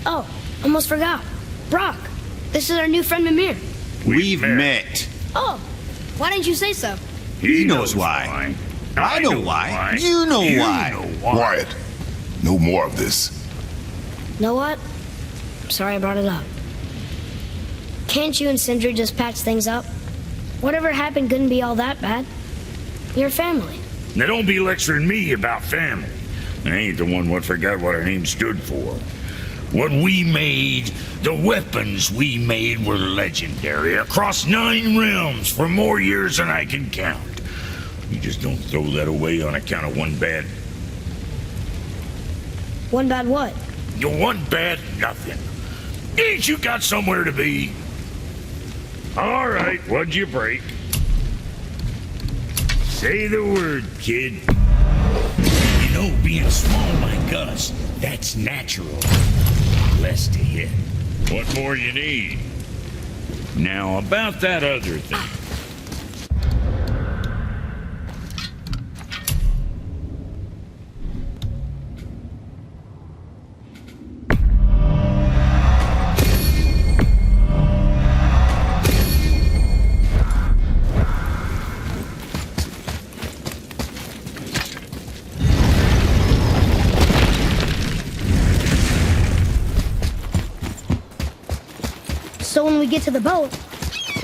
Oh, almost forgot. Brock, this is our new friend Mimir. We've met. Oh, why didn't you say so? He knows why. I know why. You know why. Quiet. No more of this. Know what? Sorry I brought it up. Can't you and Sindri just patch things up? Whatever happened couldn't be all that bad. You're family. Now don't be lecturing me about family. I ain't the one what forgot what our name stood for. What we made, the weapons we made were legendary across 9 realms for more years than I can count. You just don't throw that away on account of one bad... One bad what? One bad nothing. Ain't you got somewhere to be? All right, what'd you break? Say the word, kid. You know, being small like us, that's natural. Less to hit. What more you need? Now, about that other thing. So when we get to the boat,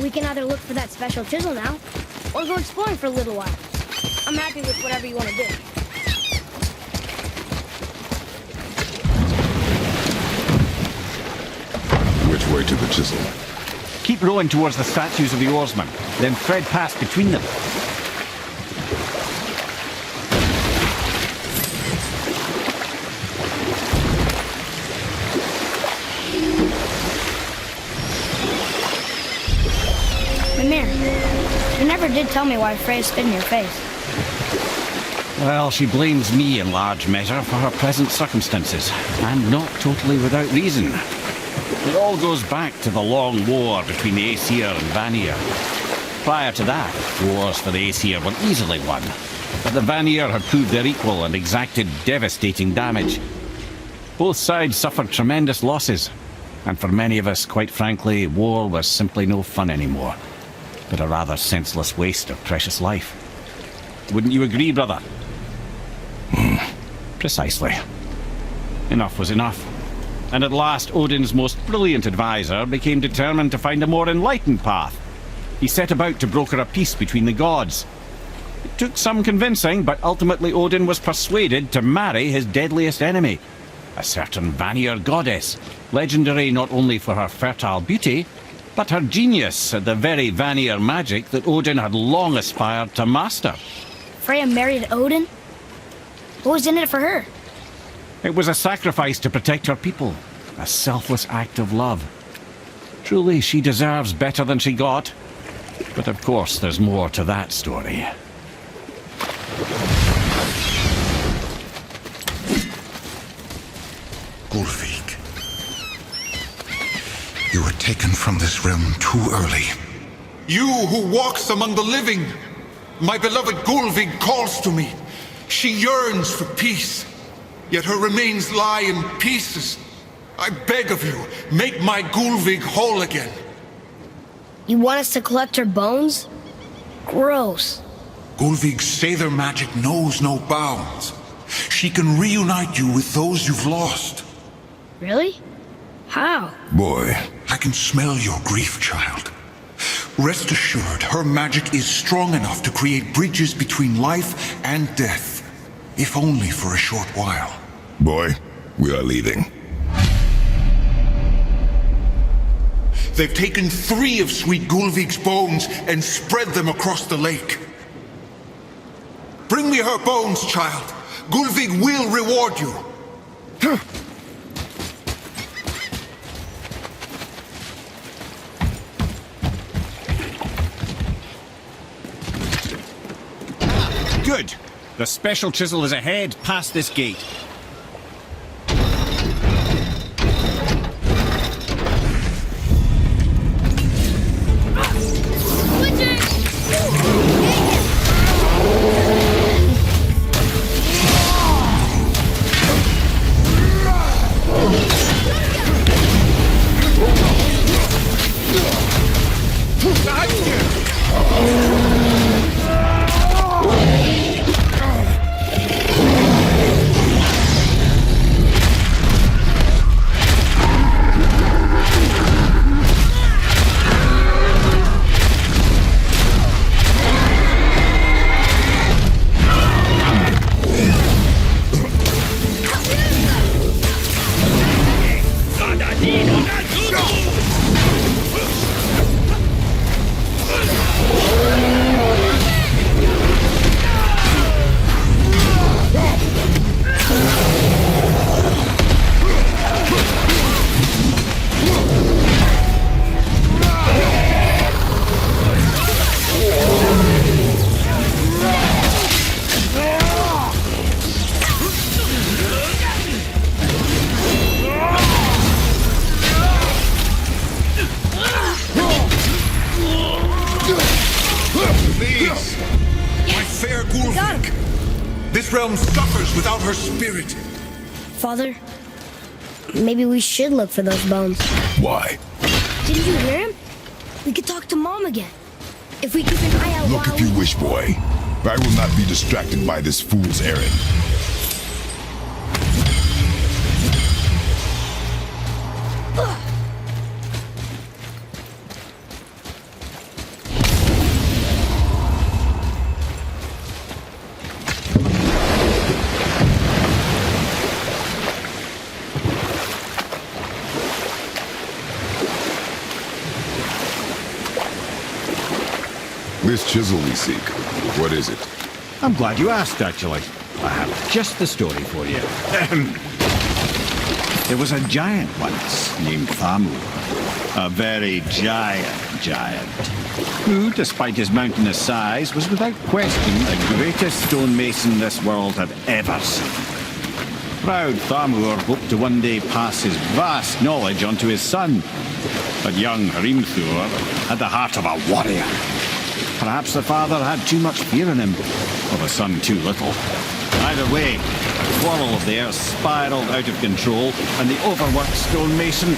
we can either look for that special chisel now, or go exploring for a little while. I'm happy with whatever you want to do. Which way to the chisel? Keep rowing towards the statues of the oarsmen, then thread past between them. Mimir, you never did tell me why Faye spit in your face. Well, she blames me in large measure for her present circumstances, and not totally without reason. It all goes back to the long war between the Aesir and Vanir. Prior to that, wars for the Aesir were easily won, but the Vanir had proved their equal and exacted devastating damage. Both sides suffered tremendous losses, and for many of us, quite frankly, war was simply no fun anymore, but a rather senseless waste of precious life. Wouldn't you agree, brother? Precisely. Enough was enough. And at last, Odin's most brilliant advisor became determined to find a more enlightened path. He set about to broker a peace between the gods. It took some convincing, but ultimately Odin was persuaded to marry his deadliest enemy, a certain Vanir goddess, legendary not only for her fertile beauty, but her genius at the very Vanir magic that Odin had long aspired to master. Freya married Odin? What was in it for her? It was a sacrifice to protect her people, a selfless act of love. Truly, she deserves better than she got. But of course, there's more to that story. Gullveig, you were taken from this realm too early. You who walks among the living, my beloved Gullveig calls to me. She yearns for peace, yet her remains lie in pieces. I beg of you, make my Gullveig whole again. You want us to collect her bones? Gross. Gullveig's Sather magic knows no bounds. She can reunite you with those you've lost. Really? How? Boy. I can smell your grief, child. Rest assured, her magic is strong enough to create bridges between life and death, if only for a short while. Boy, we are leaving. They've taken 3 of sweet Gullveig's bones and spread them across the lake. Bring me her bones, child. Gullveig will reward you. Good. The special chisel is ahead, past this gate. realm suffers without her spirit. Father, maybe we should look for those bones. Why? Didn't you hear him? We could talk to Mom again. If we keep an eye out Look while if you wish, boy. I will not be distracted by this fool's errand. This chisel we seek, what is it? I'm glad you asked, actually. I have just the story for you. There was a giant once named Thamur. A very giant, who, despite his mountainous size, was without question the greatest stonemason this world had ever seen. Proud Thamur hoped to one day pass his vast knowledge onto his son. But young Hrimthur had the heart of a warrior. Perhaps the father had too much fear in him, or the son too little. Either way, the quarrel of theirs spiraled out of control, and the overworked stonemason,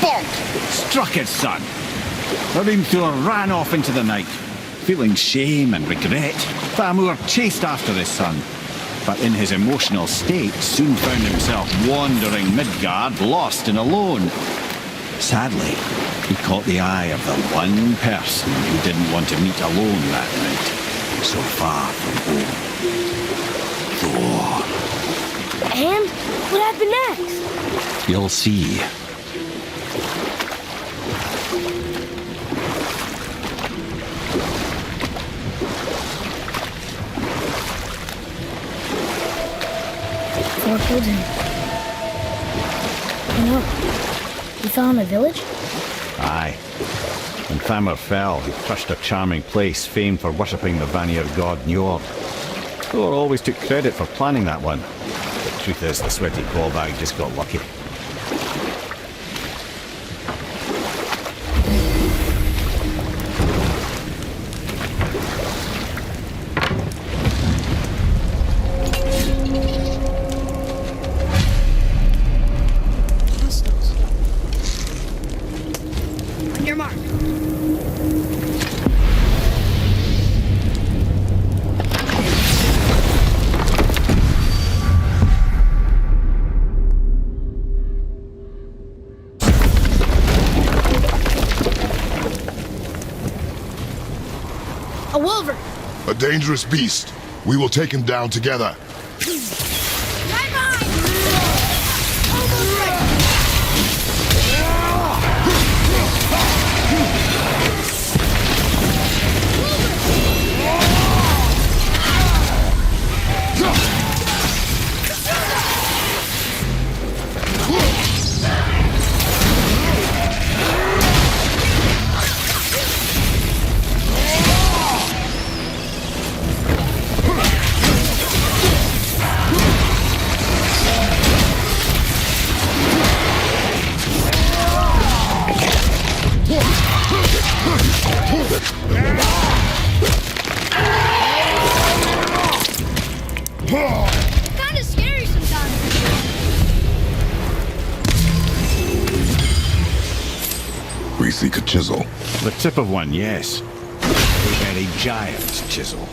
bonk, struck his son. Hrimthur ran off into the night. Feeling shame and regret, Thamur chased after his son, but in his emotional state soon found himself wandering Midgard, lost and alone. Sadly, he caught the eye of the one person who didn't want to meet alone that night, so far from home. Thor. And what happened next? You'll see. Thor killed him. You know, he fell in a village? Aye. When Thamur fell, he crushed a charming place famed for worshipping the Vanir god Njord. Thor always took credit for planning that one. The truth is, the sweaty clawbag just got lucky. Your mark. A wolver. A dangerous beast. We will take him down together. Right behind! Almost ready! Kinda scary sometimes. We seek a chisel. The tip of one, yes. A very giant chisel.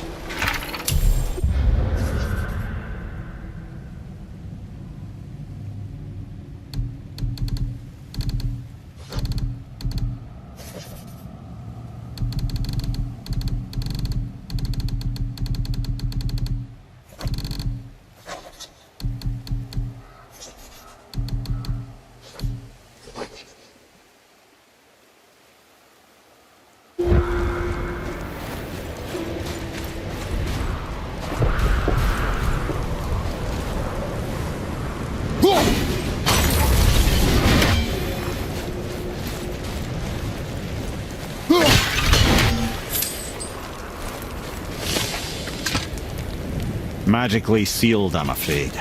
Magically sealed, I'm afraid.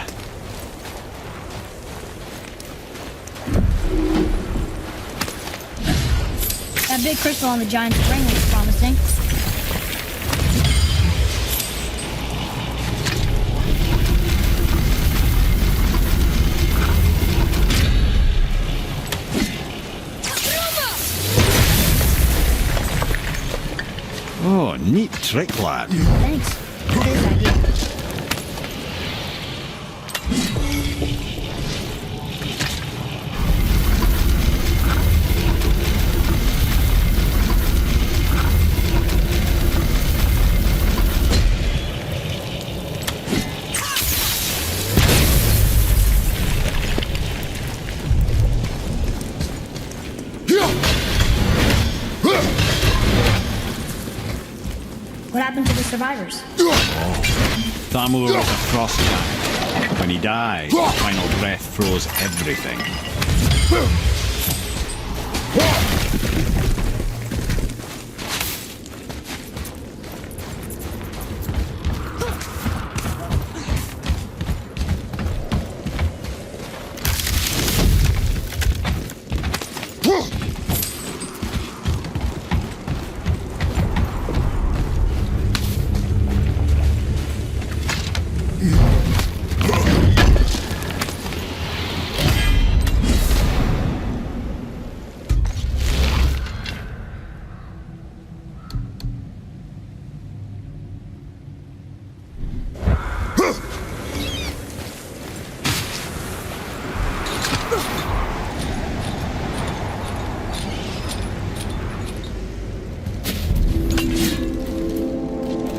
That big crystal on the giant's ring looks promising. Neat trick, lad. Thanks. Good idea. What happened to the survivors? Thamur was a frost giant. When he died, his final breath froze everything.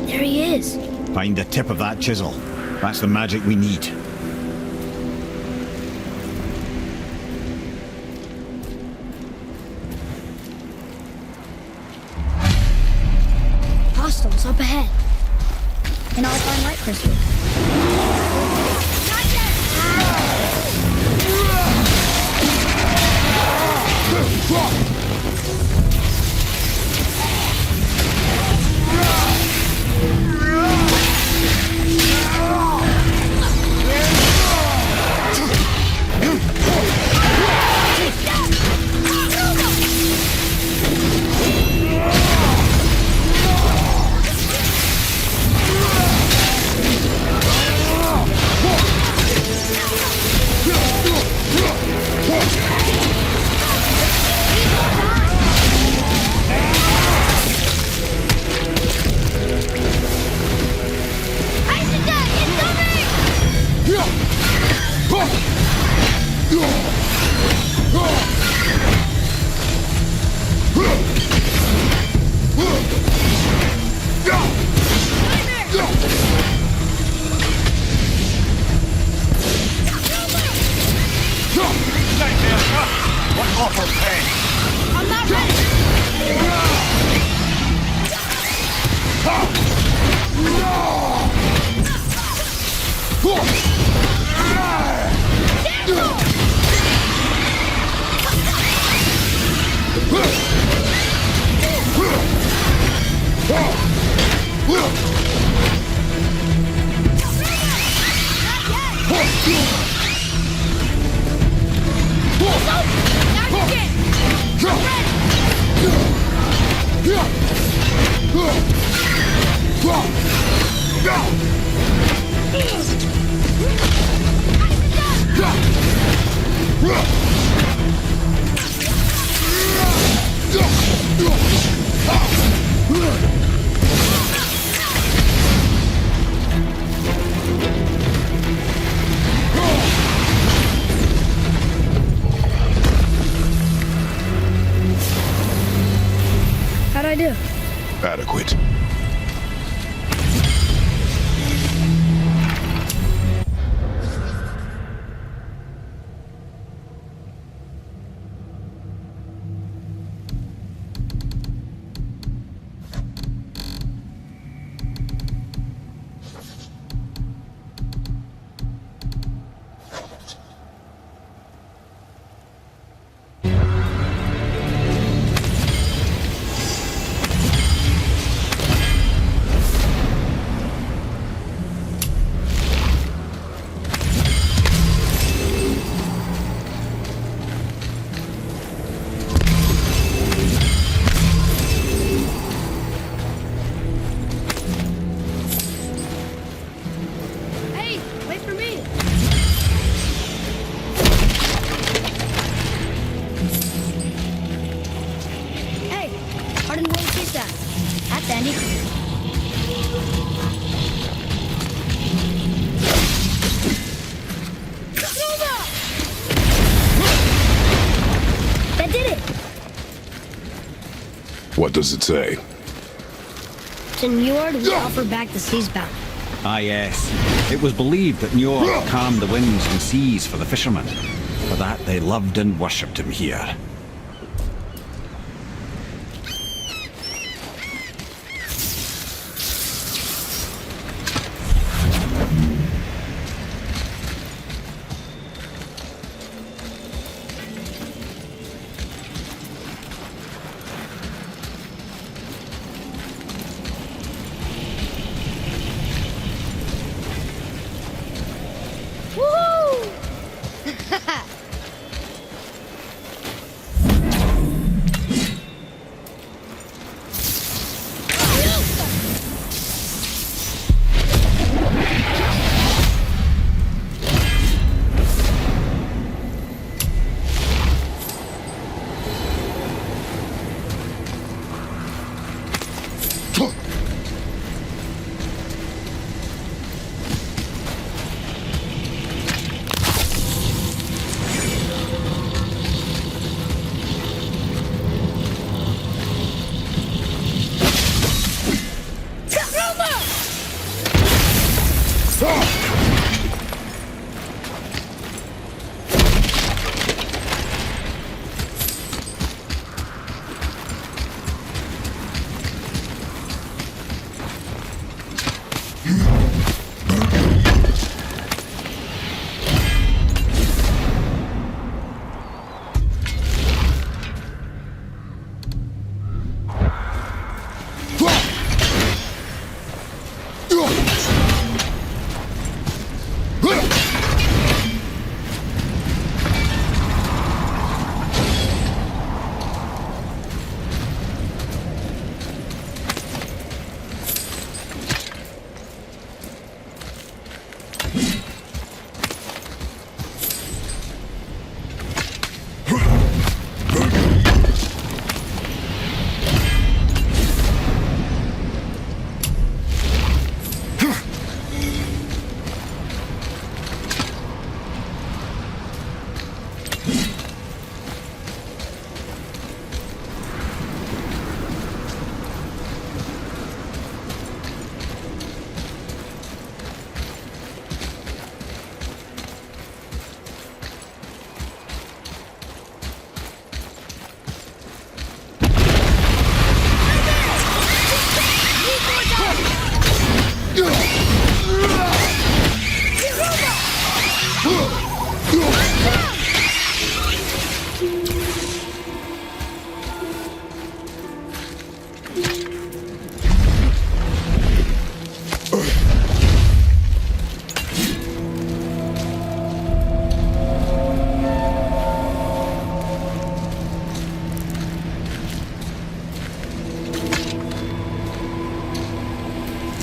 There he is. Find the tip of that chisel. That's the magic we need. Hostiles up ahead. And I'll find light crystal. That did it! What does it say? To Njord, we offer back the sea's bounty. Ah, yes. It was believed that Njord calmed the winds and seas for the fishermen. For that, they loved and worshipped him here.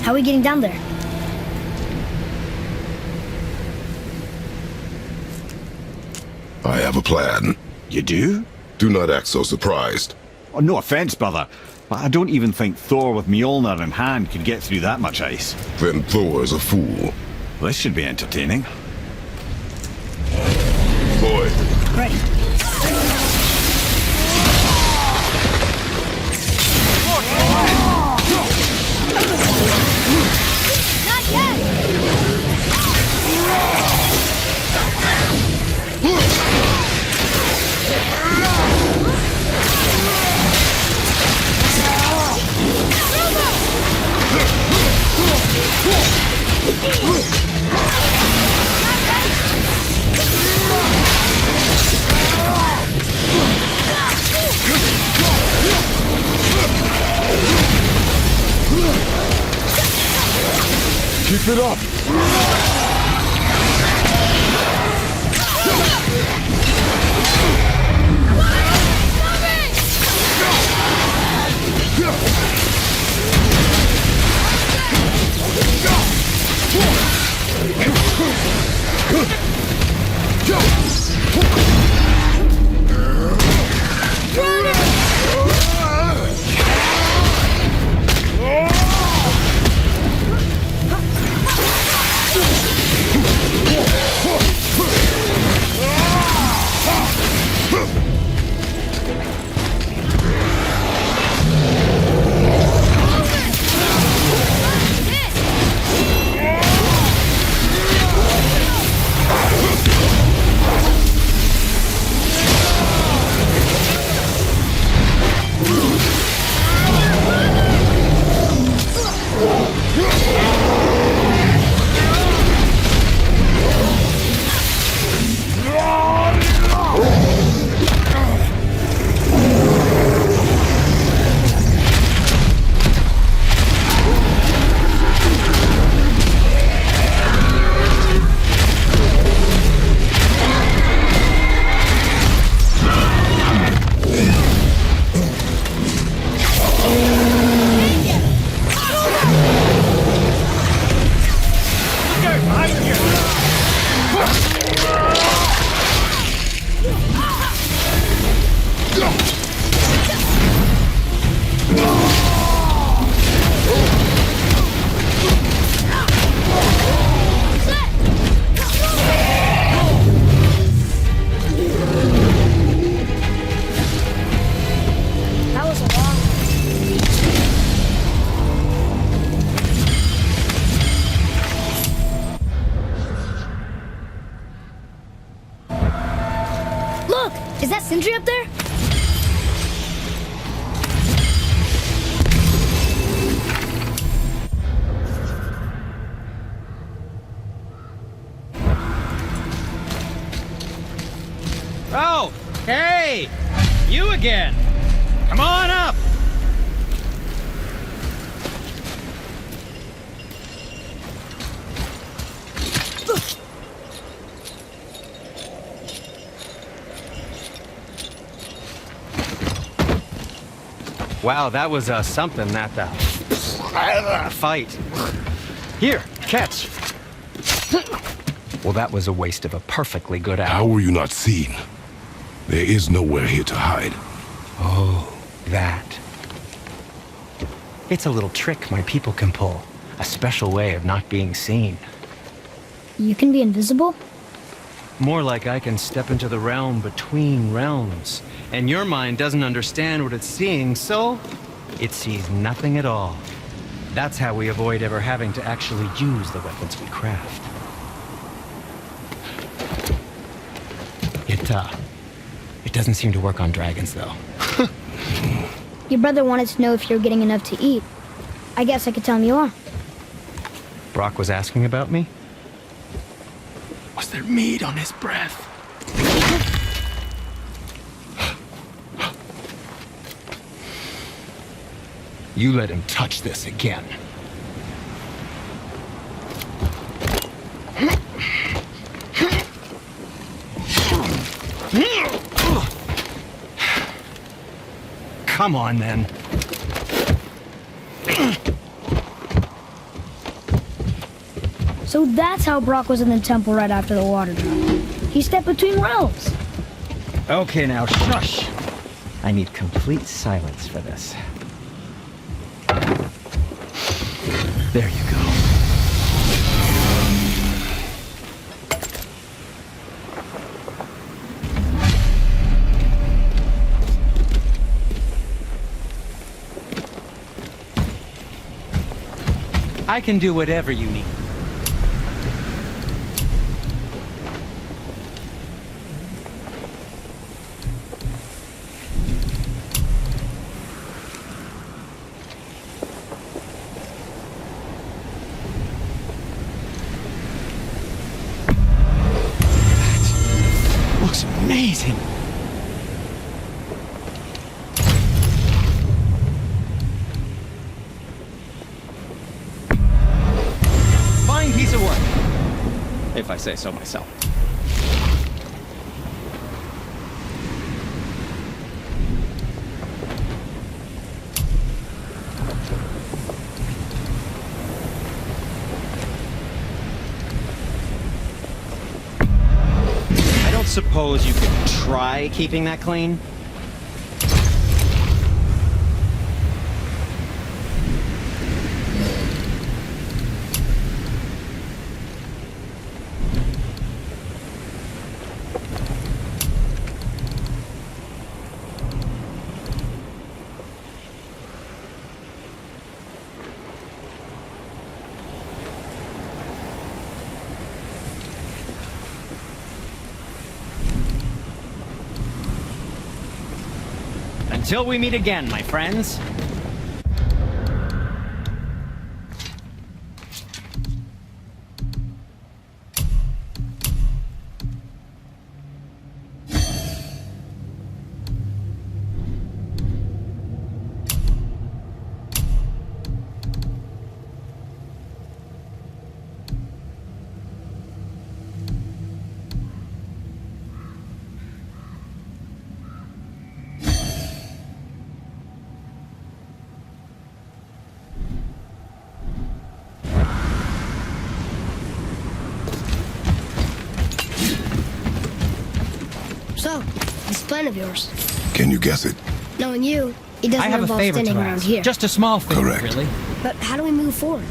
How are we getting down there? I have a plan. You do? Do not act so surprised. Oh, no offense, brother, but I don't even think Thor with Mjolnir in hand could get through that much ice. Then Thor is a fool. This should be entertaining. Boy, Right. Not yet! keep it up. Is that Sindri up there? Oh, hey! You again! Come on up! Wow, that was something, that fight. Here, catch. Well, that was a waste of a perfectly good How hour. were you not seen? There is nowhere here to hide. Oh, that. It's a little trick my people can pull. A special way of not being seen. You can be invisible? More like I can step into the realm between realms. And your mind doesn't understand what it's seeing, so it sees nothing at all. That's how we avoid ever having to actually use the weapons we craft. It doesn't seem to work on dragons, though. Your brother wanted to know if you're getting enough to eat. I guess I could tell him you are. Brock was asking about me? Was there meat on his breath? You let him touch this again. Come on, then. So that's how Brock was in the temple right after the water drop. He stepped between realms. Okay, now shush. I need complete silence for this. There you go. I can do whatever you need. That looks amazing. Piece of work, if I say so myself. I don't suppose you could try keeping that clean? Until we meet again, my friends. So, this plan of yours. Can you guess it? Knowing you, it doesn't I have a involve favor standing to around ask. here. Just a small favor, Correct. really. But how do we move forward?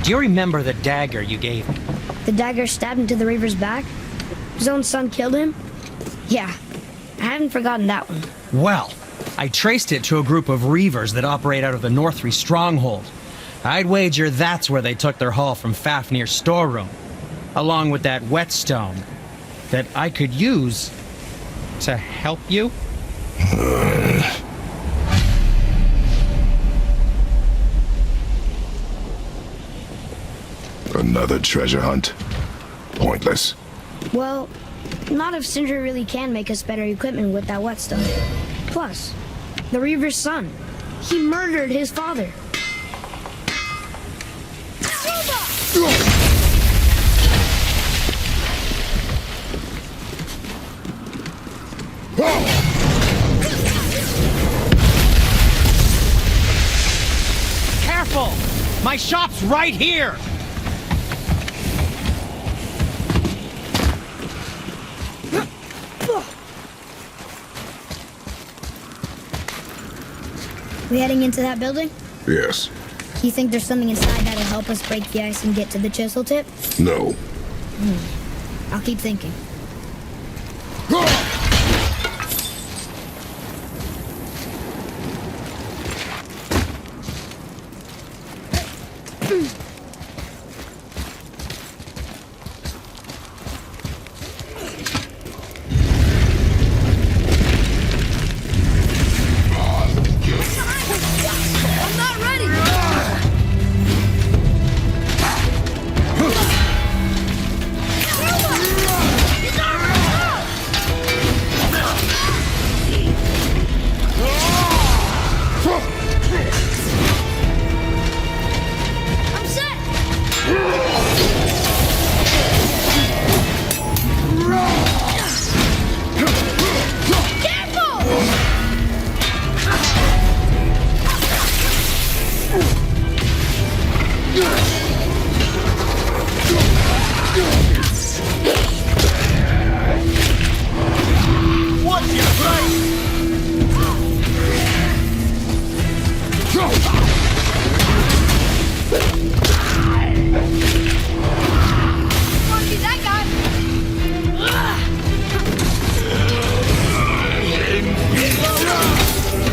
Do you remember the dagger you gave me? The dagger stabbed into the Reaver's back? His own son killed him? Yeah, I haven't forgotten that one. Well, I traced it to a group of Reavers that operate out of the Northry stronghold. I'd wager that's where they took their haul from Fafnir's storeroom, along with that whetstone. that I could use to help you? Another treasure hunt. Pointless. Well, not if Sindri really can make us better equipment with that whetstone. Plus, the Reaver's son. He murdered his father. Careful! My shop's right here! We heading into that building? Yes. You think there's something inside that'll help us break the ice and get to the chisel tip? No. I'll keep thinking. I'm not ready! I'm set! Wanna be that guy?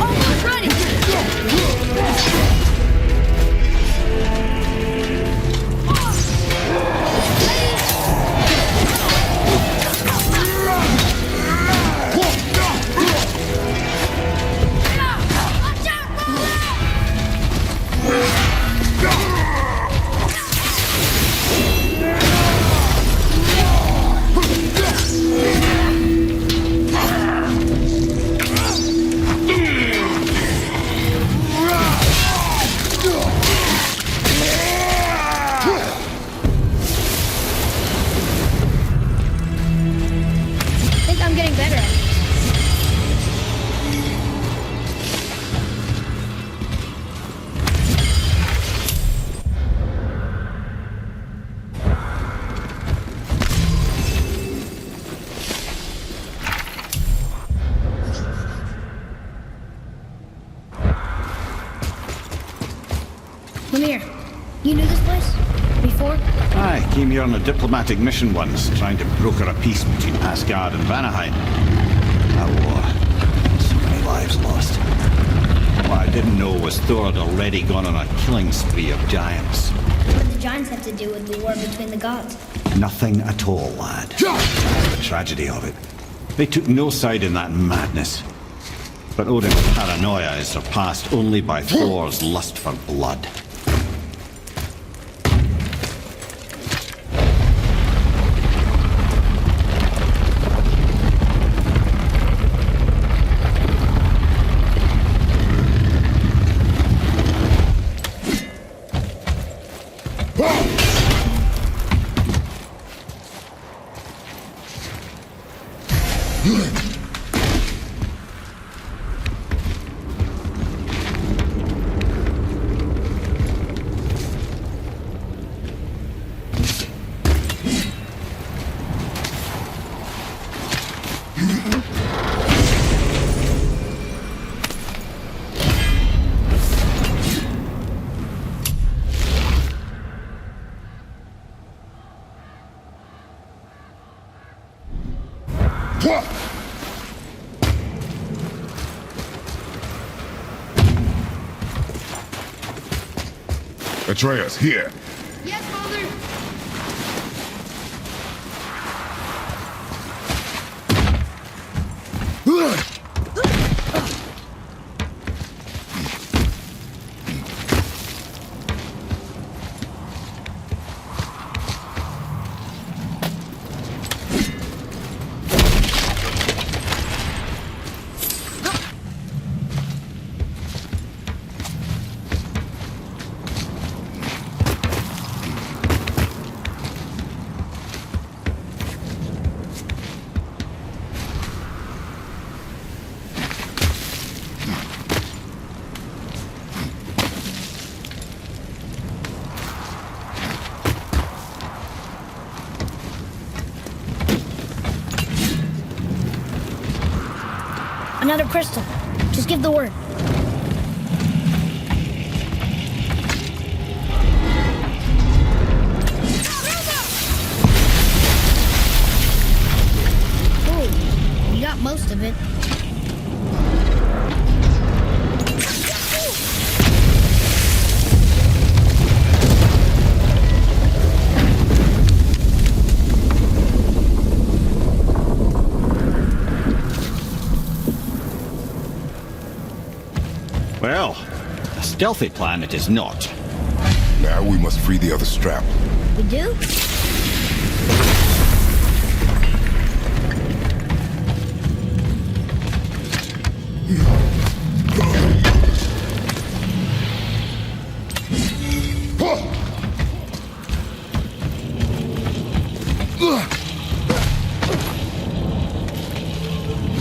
Almost ready! Watch out, I think I'm getting better at it. Come here. You knew this place? Before? I came here on a diplomatic mission once, trying to broker a peace between Asgard and Vanaheim. That war. So many lives lost. What I didn't know was Thor had already gone on a killing spree of giants. What did the giants have to do with the war between the gods? Nothing at all, lad. That's the tragedy of it. They took no side in that madness. But Odin's paranoia is surpassed only by Thor's lust for blood. Atreus, here. Yes, Father! Another crystal. Just give the word. Oh, you got most of it. Well, a stealthy plan it is not. Now we must free the other strap. We do?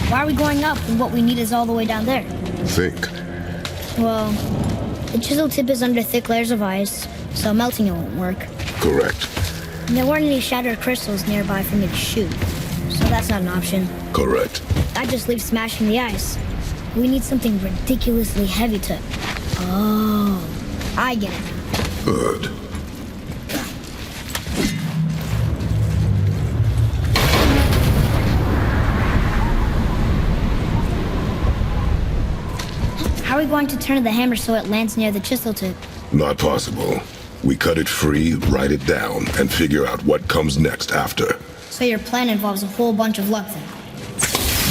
Why are we going up when what we need is all the way down there? Think. Well, the chisel tip is under thick layers of ice, so melting it won't work. Correct. And there weren't any shattered crystals nearby for me to shoot, so that's not an option. Correct. That just leaves smashing the ice. We need something ridiculously heavy to... Oh, I get it now. Good. How are we going to turn the hammer so it lands near the chisel tip? Not possible. We cut it free, write it down, and figure out what comes next after. So your plan involves a whole bunch of luck then?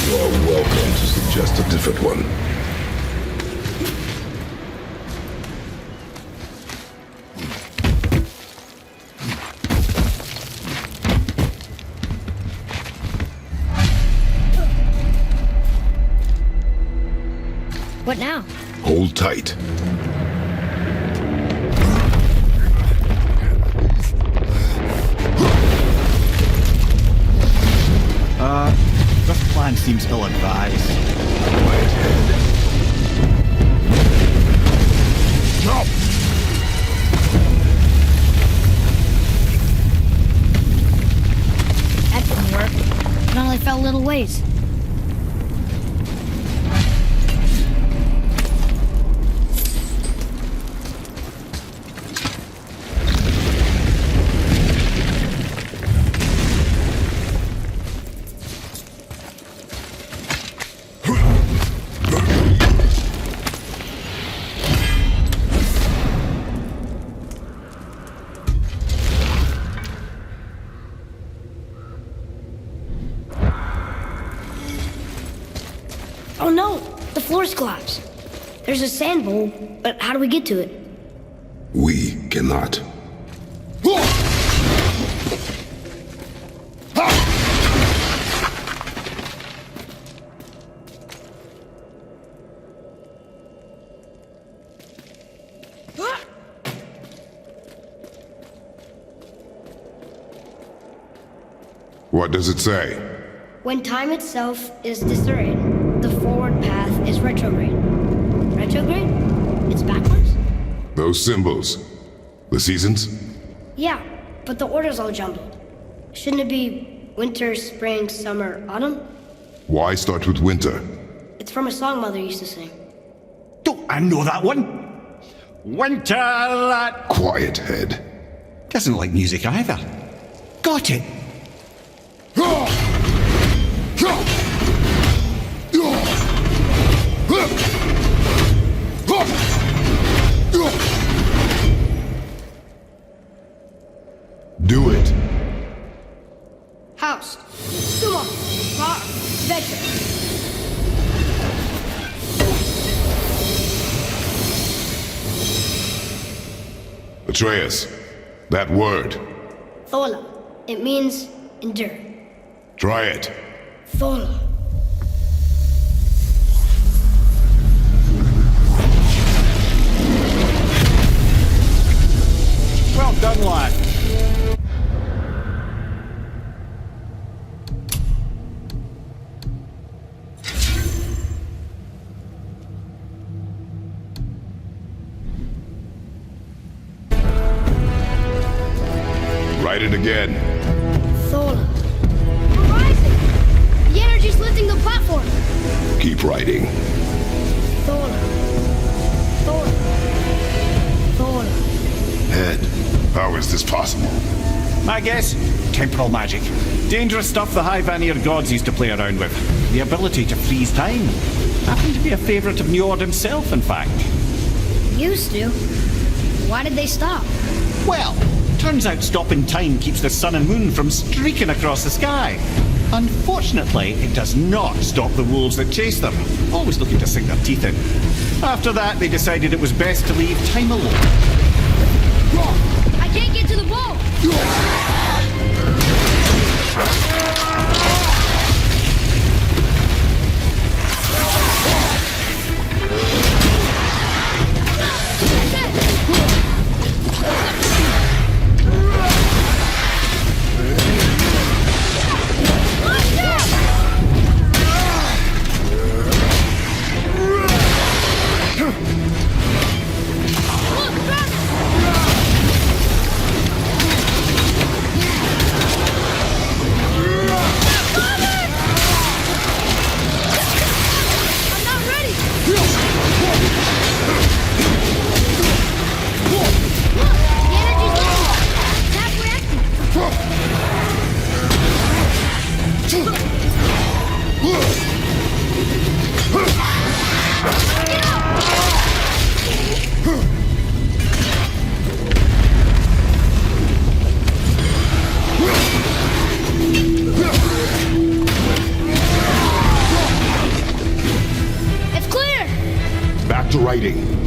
You are welcome to suggest a different one. What now? Hold tight. This plan seems ill-advised. Quiet head. Jump! That didn't work. It only fell a little ways. Oh no! The floor's collapsed. There's a sand bowl, but how do we get to it? We cannot. What does it say? When time itself is disarrayed, the forward path is retrograde. Retrograde? It's backwards? Those symbols. The seasons? Yeah, but the order's all jumbled. Shouldn't it be winter, spring, summer, autumn? Why start with winter? It's from a song Mother used to sing. Don't I know that one? Winter that Quiet head. doesn't like music either. Got it. Do it. House. Sumo. Bar. Venture. Atreus, that word. Thola. It means endure. Try it. Thola. Well done, lad. Write it again. Thola. We're rising! The energy's lifting the platform! Keep writing. Thola. Thola. Thola. Head, how is this possible? My guess? Temporal magic. Dangerous stuff the High Vanir gods used to play around with. The ability to freeze time. Happened to be a favourite of Njord himself, in fact. Used to. Why did they stop? Well, turns out stopping time keeps the sun and moon from streaking across the sky. Unfortunately, it does not stop the wolves that chase them, always looking to sink their teeth in. After that, they decided it was best to leave time alone. I can't get to the ball!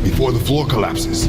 Before the floor collapses.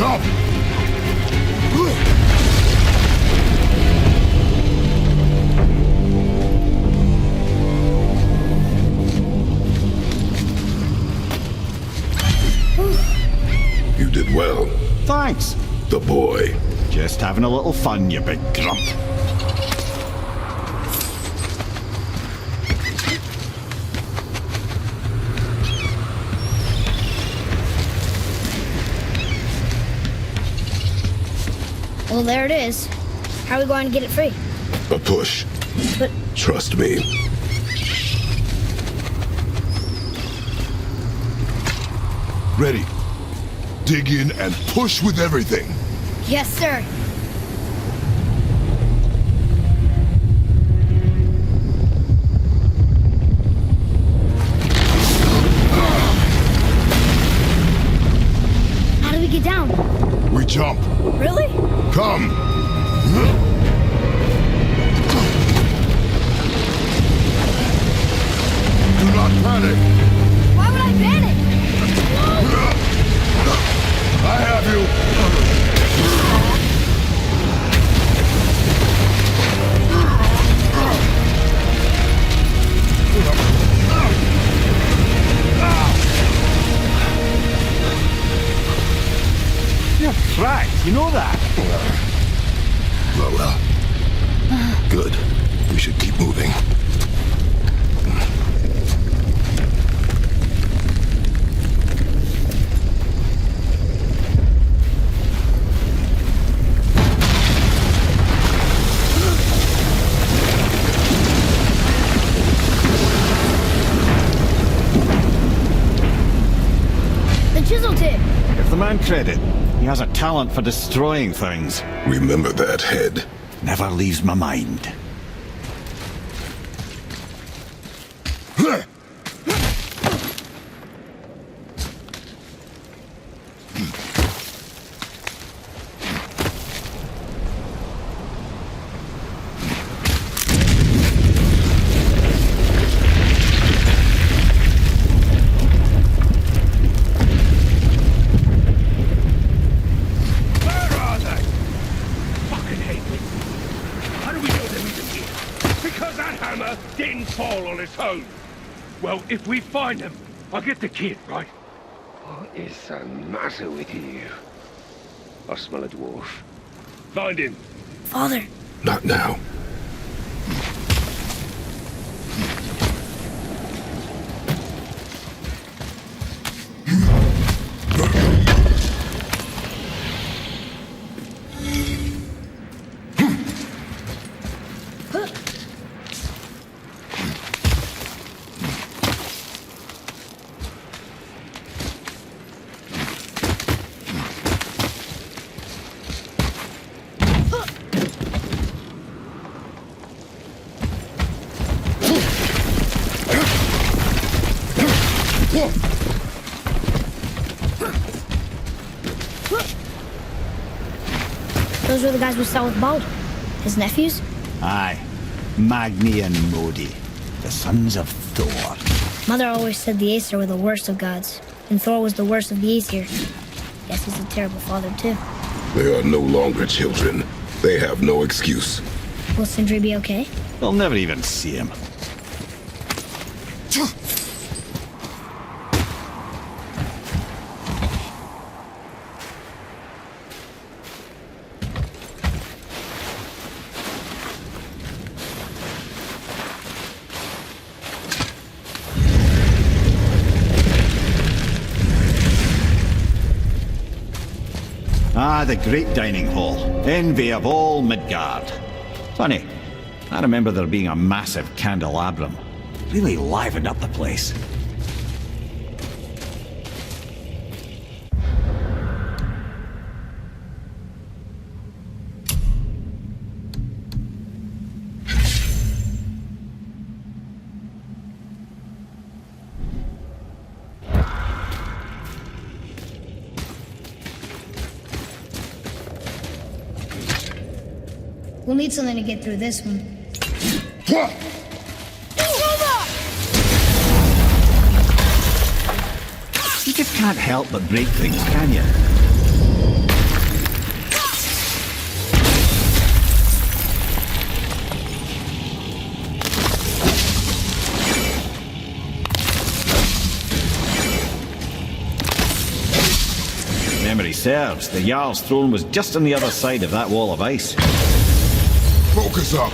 Jump! You did well. Thanks. The boy. Just having a little fun, you big grump. Well, there it is. How are we going to get it free? A push. But Trust me. Ready. Dig in and push with everything. yes, sir. How do we get down? We jump. Really? Come. Do not panic. Why would I panic? I have you. You're cracked, you know that? Well. Good. We should keep moving. The chisel tip. Give the man credit. He has a talent for destroying things. Remember that head. Never leaves my mind. Didn't fall on its own. Well, if we find them, I'll get the kid, right? What is the matter with you? I smell a dwarf. Find him. Father. Not now. Those were the guys we saw with Baldur. His nephews? Aye. Magni and Modi, the sons of Thor. Mother always said the Aesir were the worst of gods, and Thor was the worst of the Aesir. Guess he's a terrible father, too. They are no longer children. They have no excuse. Will Sindri be okay? They'll never even see him. Ah, the great dining hall. Envy of all Midgard. Funny, I remember there being a massive candelabrum. Really livened up the place. We'll need something to get through this one. You just can't help but break things, can you? serves. The Jarl's throne was just on the other side of that wall of ice. Focus up.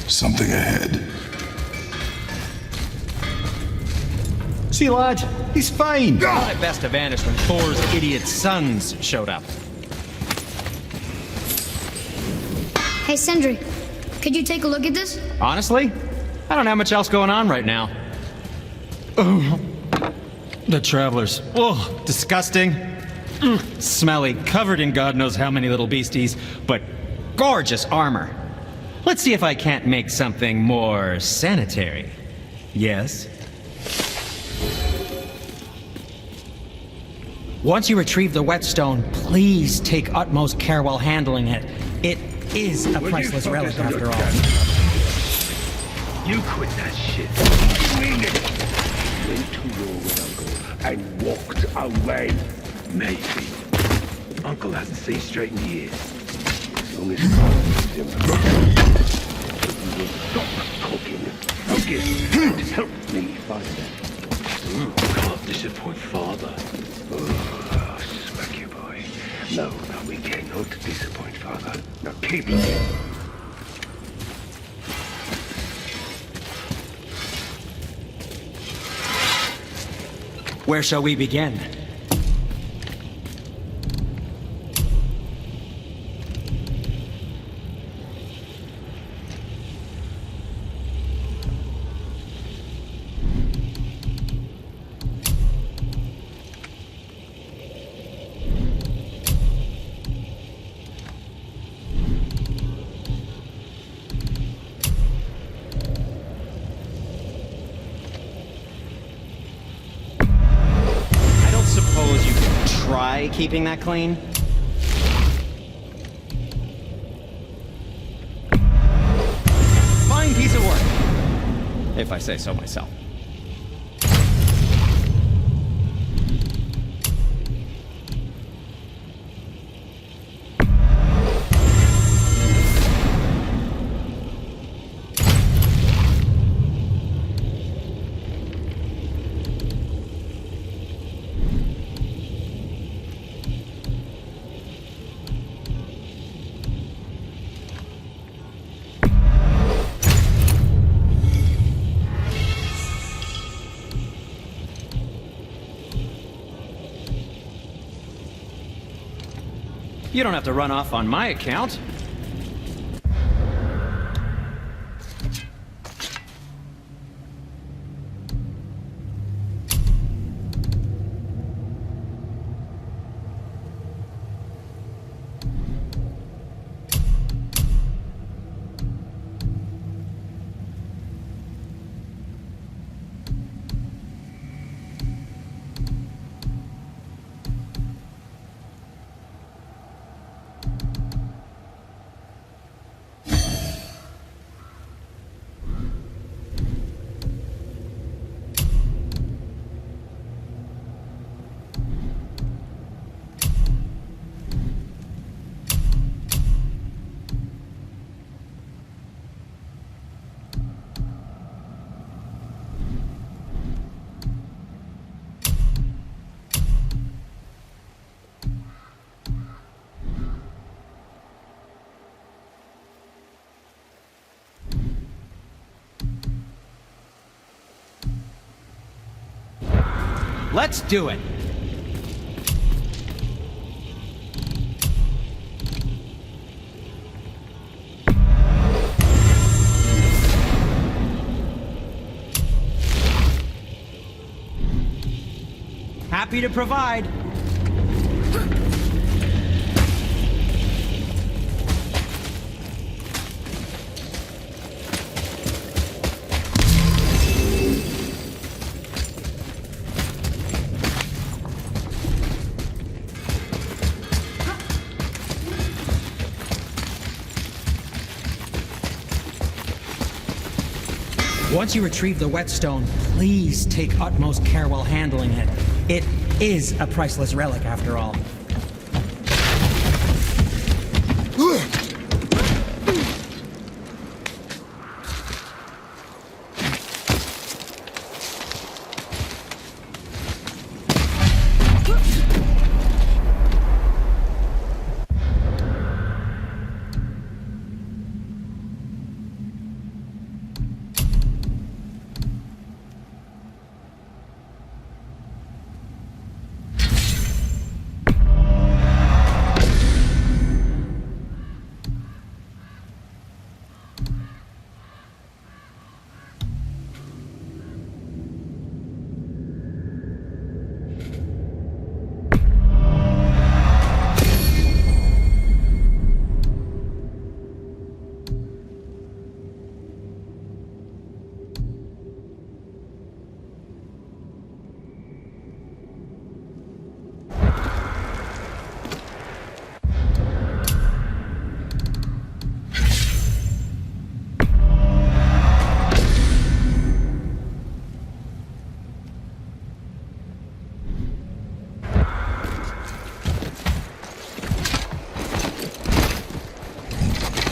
Something ahead. See, lad, he's fine. Thought it best to vanish when Thor's idiot sons showed up. Hey, Sindri, could you take a look at this? Honestly, I don't have much else going on right now. Oh, the travelers. Oh, disgusting. Smelly, covered in God knows how many little beasties, but gorgeous armor. Let's see if I can't make something more sanitary. Yes? Once you retrieve the whetstone, please take utmost care while handling it. It is a priceless relic after all. You quit that shit. Mean it. Went to war with Uncle and walked away. Maybe. Uncle hasn't seen straight in years. As long as you him, you will stop talking. Focus and help me find them. Can't disappoint father. Oh, smack you, boy. No, we cannot disappoint father. Now keep looking. Where shall we begin? Faye keeping that clean? Fine piece of work, if I say so myself. You don't have to run off on my account. Let's do it. Happy to provide. Once you retrieve the whetstone, please take utmost care while handling it. It is a priceless relic, after all.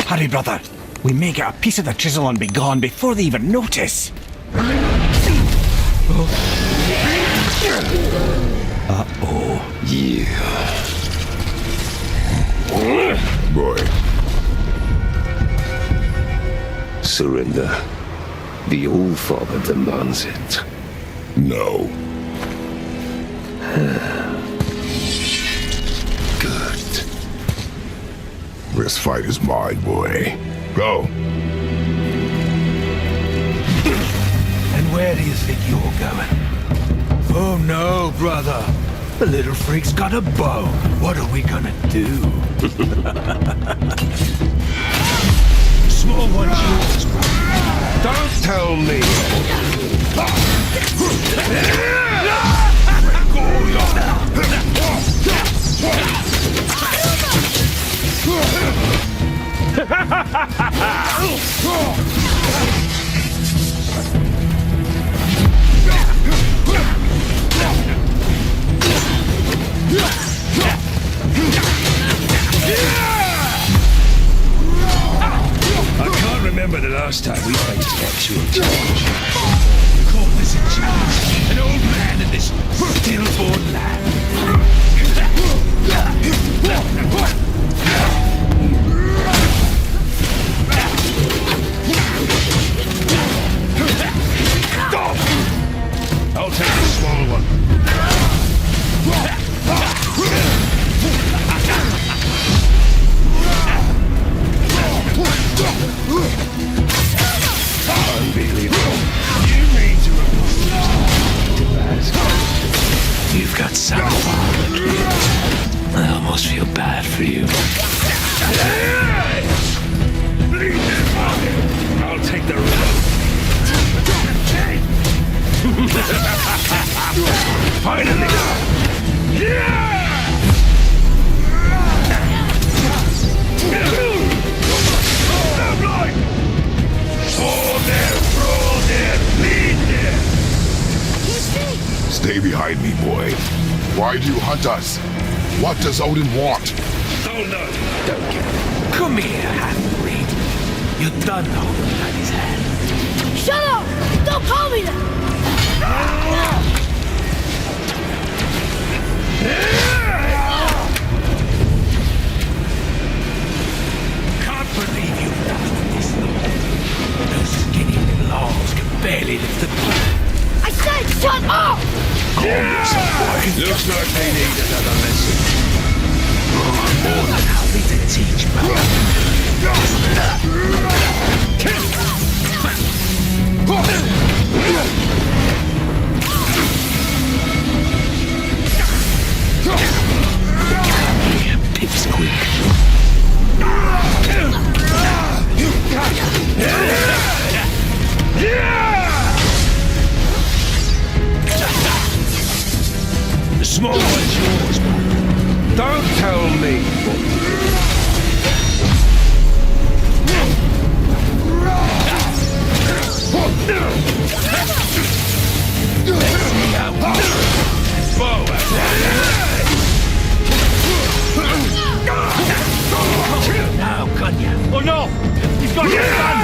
Hurry, brother. We may get a piece of the chisel and be gone before they even notice. Uh-oh. Yeah. Boy. Surrender. The All-Father demands it. No. Good. This fight is mine, boy. Go. And where do you think you're going? Oh no, brother. The little freak's got a bow. What are we gonna do? Small one's yours, brother. Don't tell me. sexual challenge. Call this a challenge. An old man in this stillborn land. Stop! I'll take the small one. Unbelievable. You mean to ask? You've got some father. I almost feel bad for you. I'll take the rope. Finally! Stay behind me, boy. Why do you hunt us? What does Odin want? Oh no, don't get it. Come here, half-breed. You done know Odin had his hand. Shut up! Don't call me that! Can't believe you've done this, Lord. Those skinny little arms can barely lift the plane. I said shut up! Calm yourself, boy. Looks like they need another lesson. More than happy to teach, Here, pipsqueak. The small one's yours, man. Don't tell me what to do. Let's see how bow now, Gunnr. Oh no! He's got your son!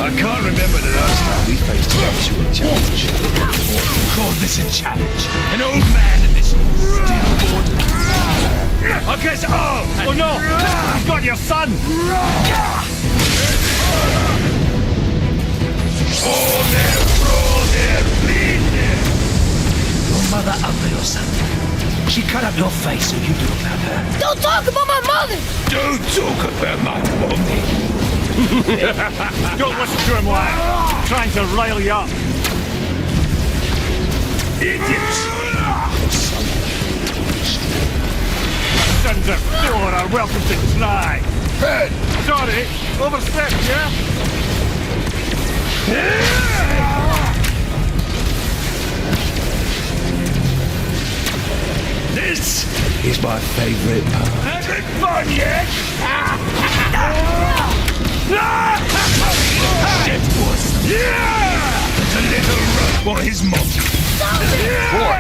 I can't remember the last time we faced an actual challenge. Call this a challenge. An old man in this stillborn land. I guess. Oh no! He's got your son! Roll there, bleed there. Your mother ugly or something. She cut up your face so you do about her. Don't talk about my mother! Don't talk about my mommy. Don't listen to him, lad. Trying to rile you up. Idiots. Sons of Thor are welcome to try. Head! Sorry, overstepped, yeah? This is my favorite part. Having fun yet? Shit, boss. Yeah! It's a little rough for his mom. Boy,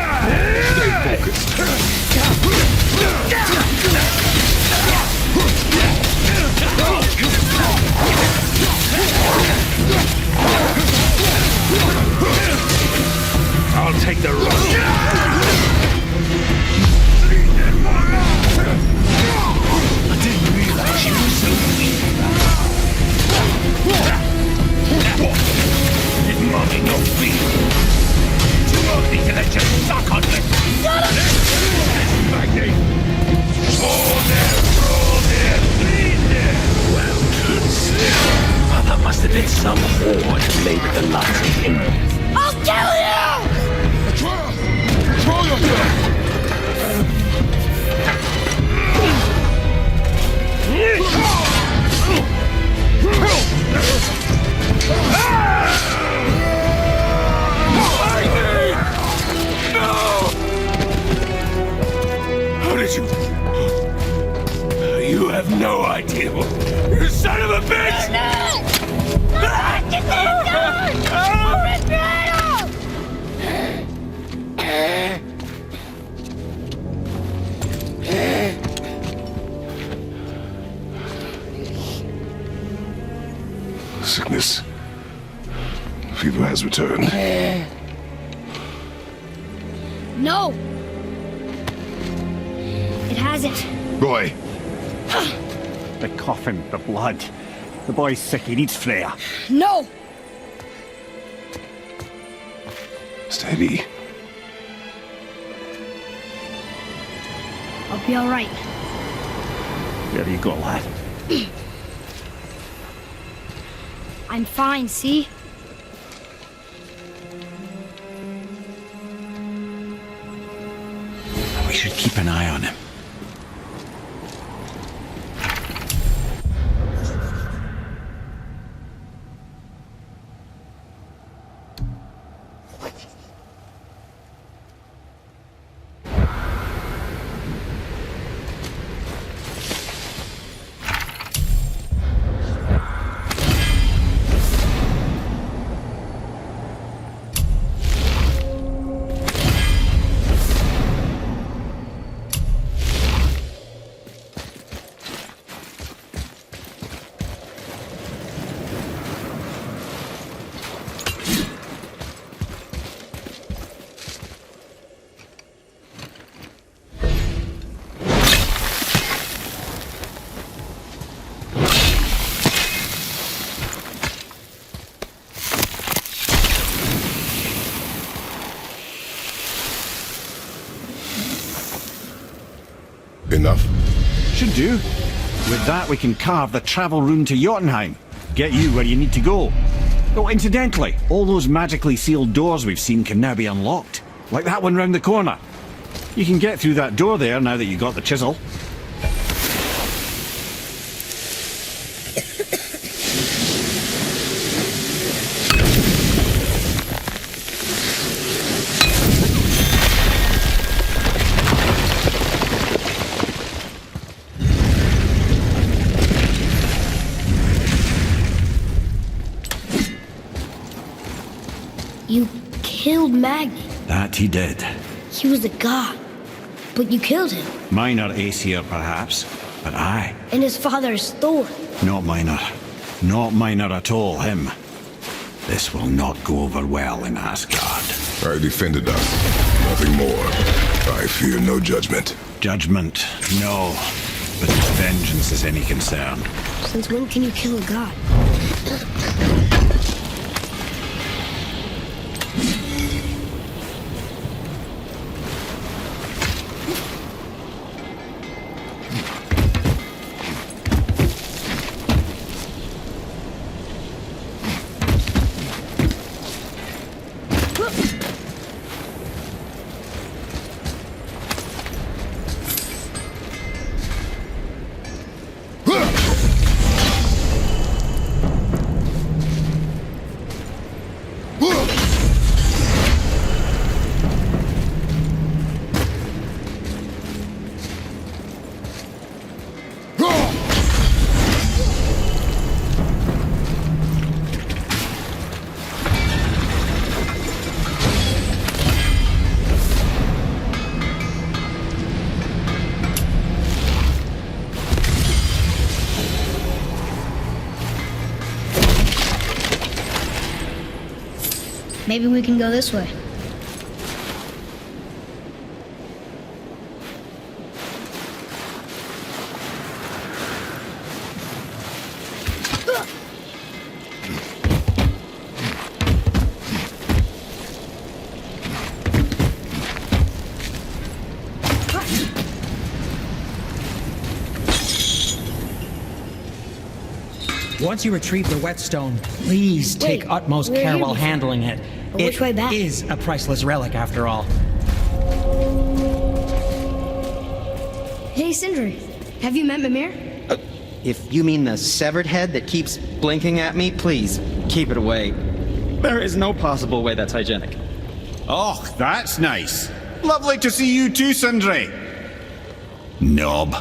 stay focused. I'll take the rope. I didn't realize you were so weak. Did mommy not feel? Too ugly to let you suck on me. Magni. Roll there, bleed there. Well done. Mother must have been some whore to make the likes of him. I'll kill you! Atreus! Control yourself! How did you? You have no idea. You son of a bitch! Get this done! Open Kratos! Sickness. Fever has returned. No! It hasn't. Roy! The coughing, the blood. The boy's sick, he needs Freya. No! Steady. I'll be alright. There you go, lad. I'm fine, see? We should keep an eye on him. Enough? Should do. With that, we can carve the travel rune to Jotunheim. Get you where you need to go. Oh, incidentally, all those magically sealed doors we've seen can now be unlocked. Like that one round the corner. You can get through that door there now that you got the chisel. You killed Magni. That he did. He was a god. But you killed him. Minor Aesir, perhaps, but I. And his father is Thor. Not minor. Not minor at all, him. This will not go over well in Asgard. I defended us. Nothing more. I fear no judgment. Judgment, no. But if vengeance is any concern. Since when can you kill a god? Maybe we can go this way. Once you retrieve the whetstone, please take utmost care while handling it. Which way back? It is a priceless relic, after all. Hey, Sindri. Have you met Mimir? If you mean the severed head that keeps blinking at me, please, keep it away. There is no possible way that's hygienic. Oh, that's nice. Lovely to see you too, Sindri. Knob.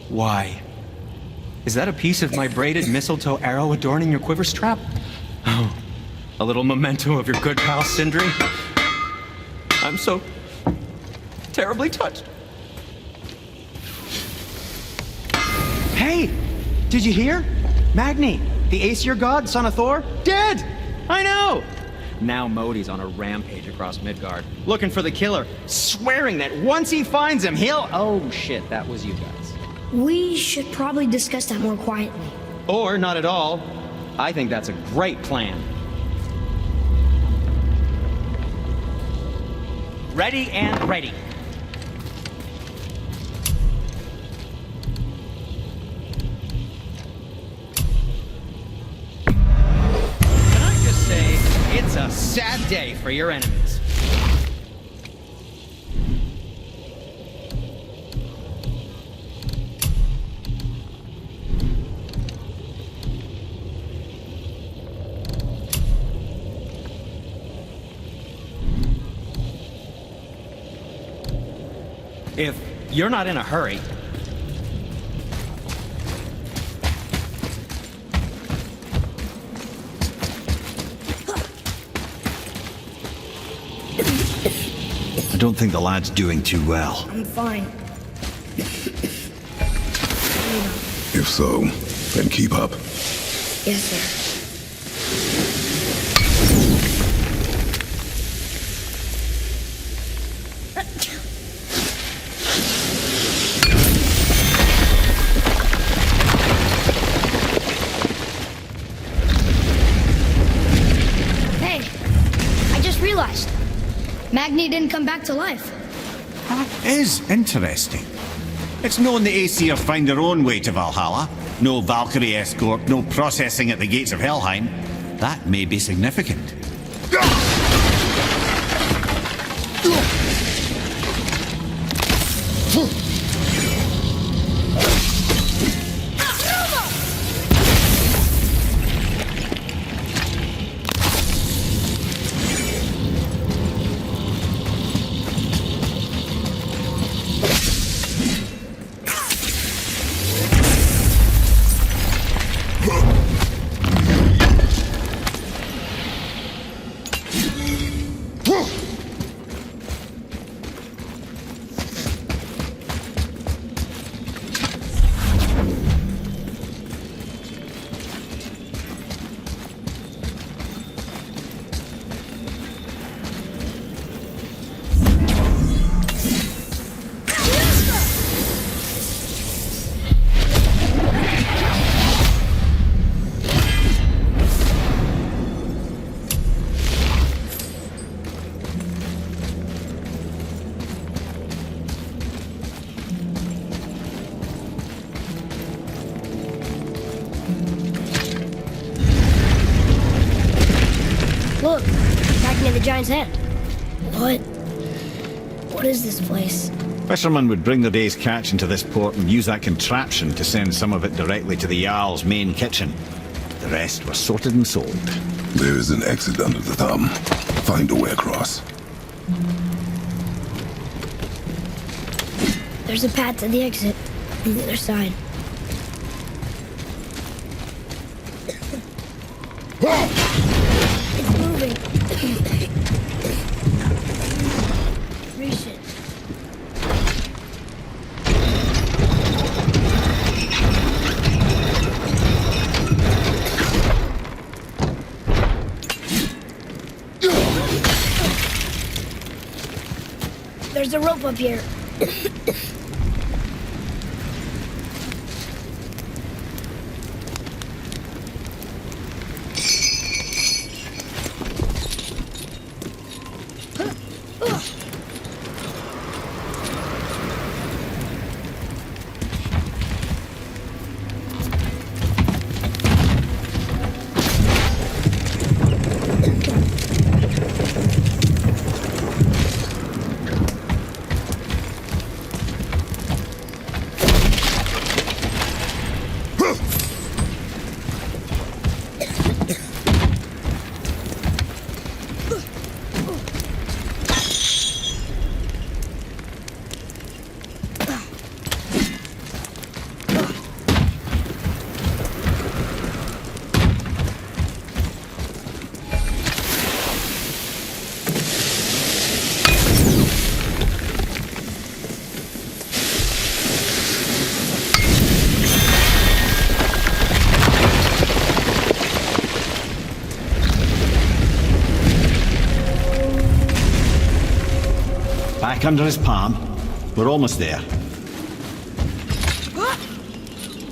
Why? Is that a piece of my braided mistletoe arrow adorning your quiver strap? Oh, a little memento of your good pal Sindri? I'm so terribly touched. Hey! Did you hear? Magni, the Aesir god, son of Thor, dead! I know! Now Modi's on a rampage across Midgard, looking for the killer, swearing that once he finds him, he'll... Oh shit, that was you guys. We should probably discuss that more quietly. Or not at all. I think that's a great plan. Ready and ready. Can I just say, it's a sad day for your enemies. If you're not in a hurry... I don't think the lad's doing too well. I'm fine. If so, then keep up. Yes, sir. Magni didn't come back to life. That is interesting. It's known the Aesir find their own way to Valhalla. No Valkyrie escort, no processing at the gates of Helheim. That may be significant. Look, back near the giant's head. What is this place? Fishermen would bring their day's catch into this port and use that contraption to send some of it directly to the Jarl's main kitchen. The rest were sorted and sold. There is an exit under the thumb. Find a way across. There's a path to the exit on the other side. It's moving. Reach it. There's a rope up here. back under his palm. We're almost there.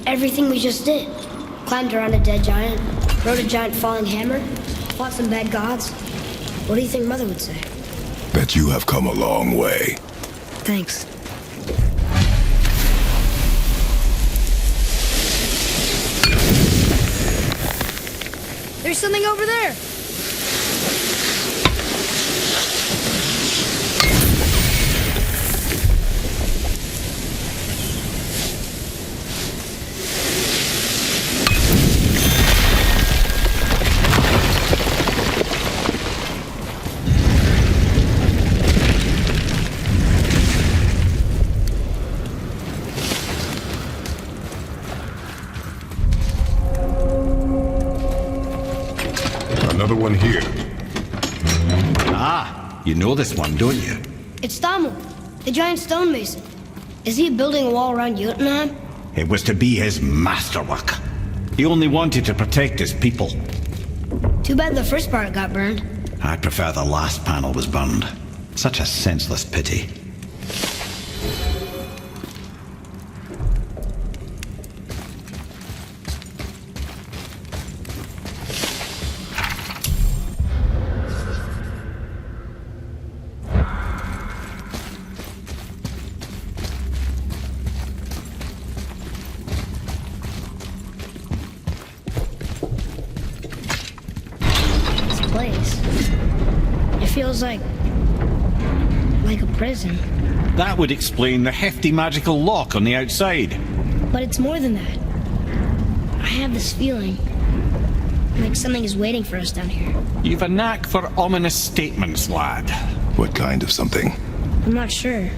Everything we just did. Climbed around a dead giant, rode a giant falling hammer, fought some bad gods. What do you think Mother would say? Bet you have come a long way. Thanks. There's something over there. Another one here. Ah, you know this one, don't you? It's Thamur, the giant stonemason. Is he building a wall around Jotunheim? It was to be his masterwork. He only wanted to protect his people. Too bad the first part got burned. I prefer the last panel was burned. Such a senseless pity. It feels like a prison. That would explain the hefty magical lock on the outside. But it's more than that. I have this feeling like something is waiting for us down here. You've a knack for ominous statements, lad. What kind of something? I'm not sure.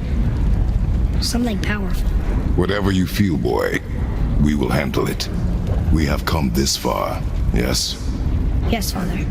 Something powerful. Whatever you feel, boy, we will handle it. We have come this far, yes? Yes, Father.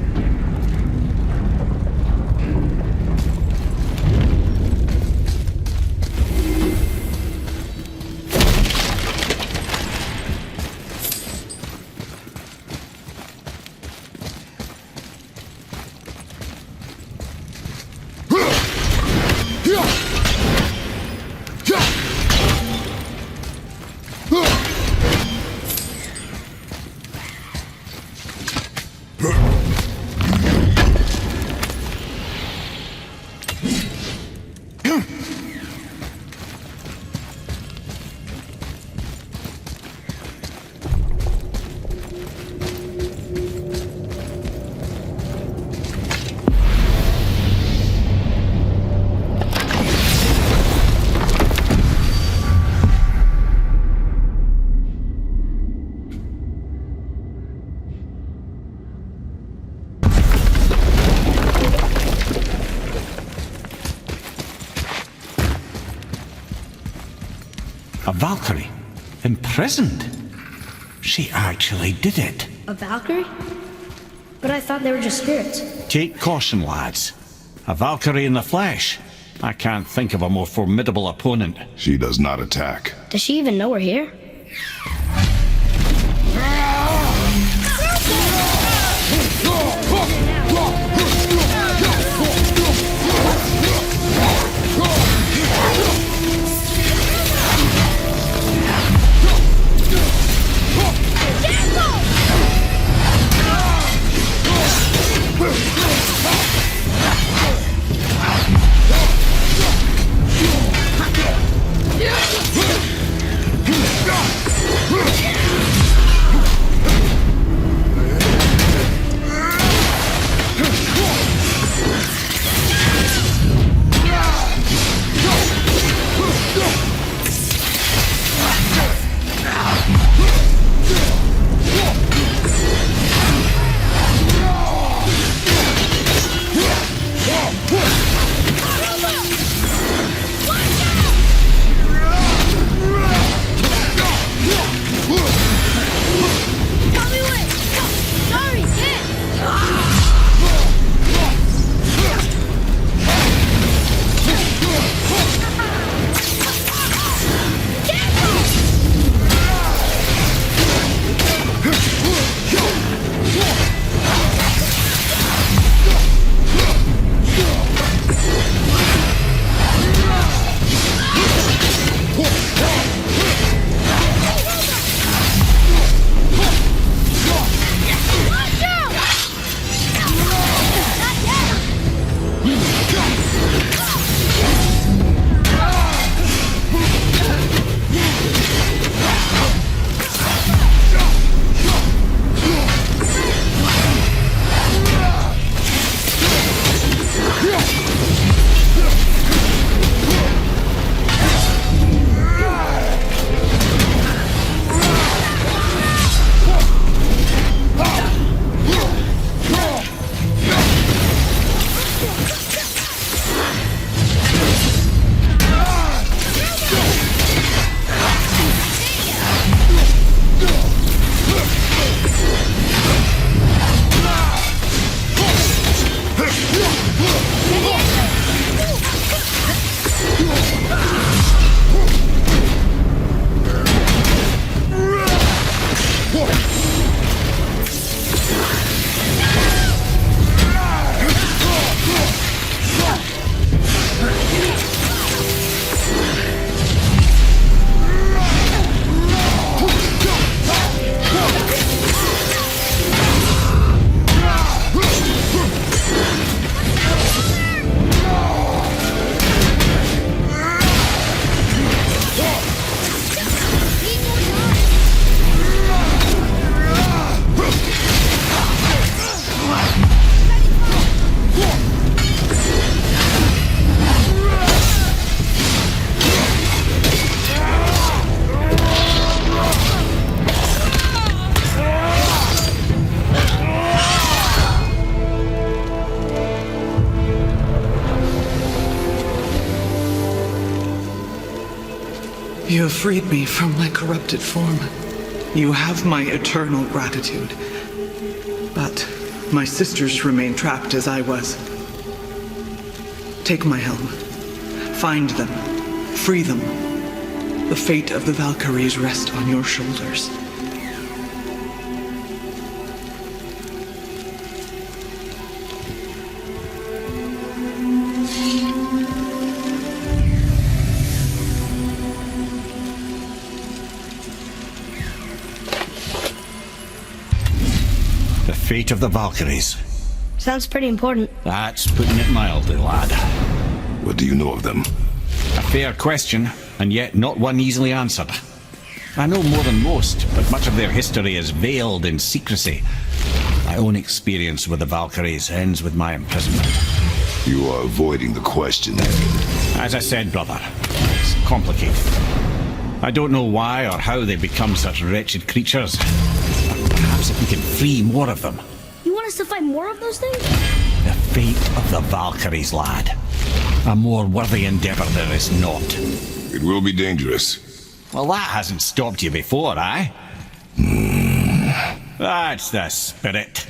A Valkyrie? Imprisoned? She actually did it. A Valkyrie? But I thought they were just spirits. Take caution, lads. A Valkyrie in the flesh. I can't think of a more formidable opponent. She does not attack. Does she even know we're here? You have freed me from my corrupted form. You have my eternal gratitude. But my sisters remain trapped as I was. Take my helm. Find them. Free them. The fate of the Valkyries rests on your shoulders. The fate of the Valkyries. Sounds pretty important. That's putting it mildly, lad. What do you know of them? A fair question, and yet not one easily answered. I know more than most, but much of their history is veiled in secrecy. My own experience with the Valkyries ends with my imprisonment. You are avoiding the question. As I said, brother, it's complicated. I don't know why or how they become such wretched creatures. But perhaps if we can free more of them. You want us to fight more of those things? The fate of the Valkyries, lad. A more worthy endeavor there is not. It will be dangerous. Well, that hasn't stopped you before, eh? That's the spirit.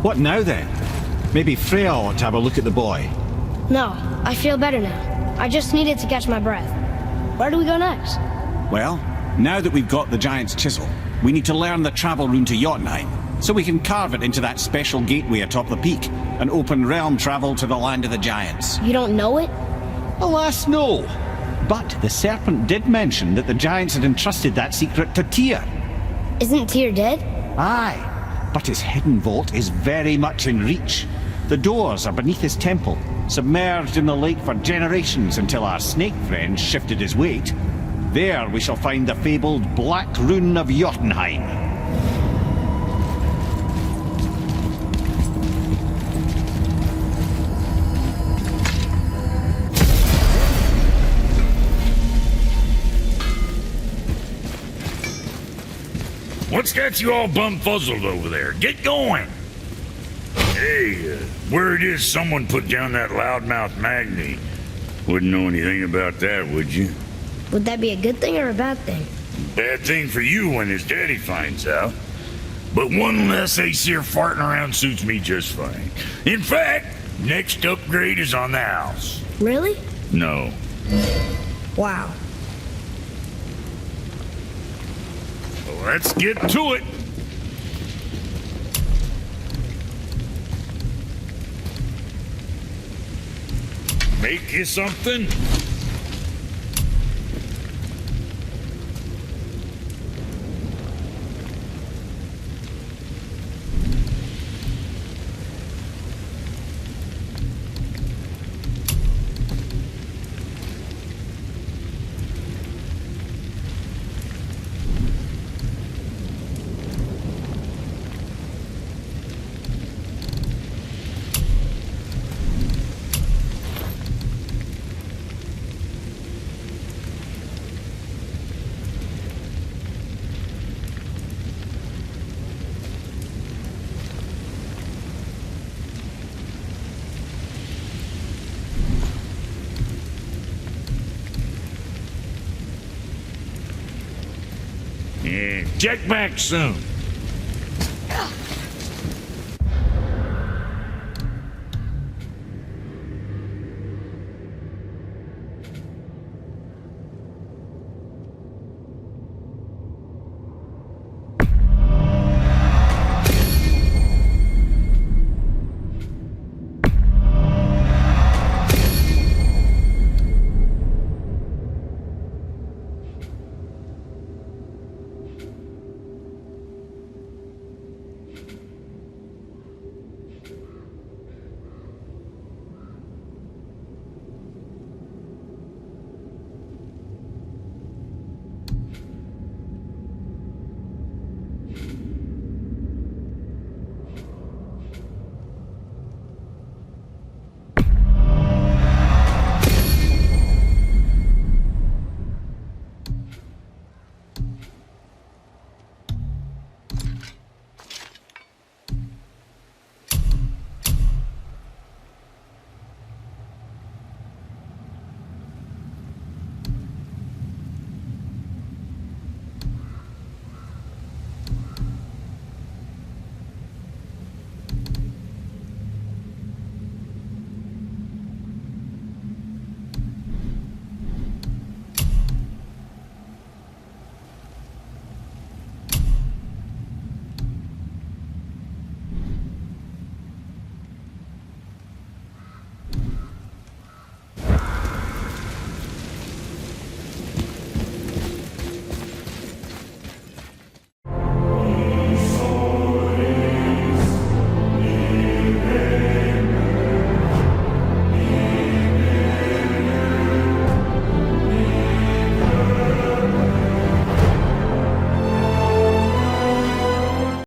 What now then? Maybe Freya ought to have a look at the boy. No, I feel better now. I just needed to catch my breath. Where do we go next? Well, now that we've got the giant's chisel, we need to learn the travel rune to Jotunheim, so we can carve it into that special gateway atop the peak, and open realm travel to the land of the giants. You don't know it? Alas, no. But the serpent did mention that the giants had entrusted that secret to Tyr. Isn't Tyr dead? Aye, but his hidden vault is very much in reach. The doors are beneath his temple, submerged in the lake for generations until our snake friend shifted his weight. There we shall find the fabled Black Rune of Jotunheim. What's got you all bum-fuzzled over there? Get going! Hey, word is someone put down that loudmouth Magni. Wouldn't know anything about that, would you? Would that be a good thing or a bad thing? Bad thing for you when his daddy finds out. But one less Aesir farting around suits me just fine. In fact, next upgrade is on the house. Really? No. Wow. Let's get to it. Make you something? Yeah, check back soon.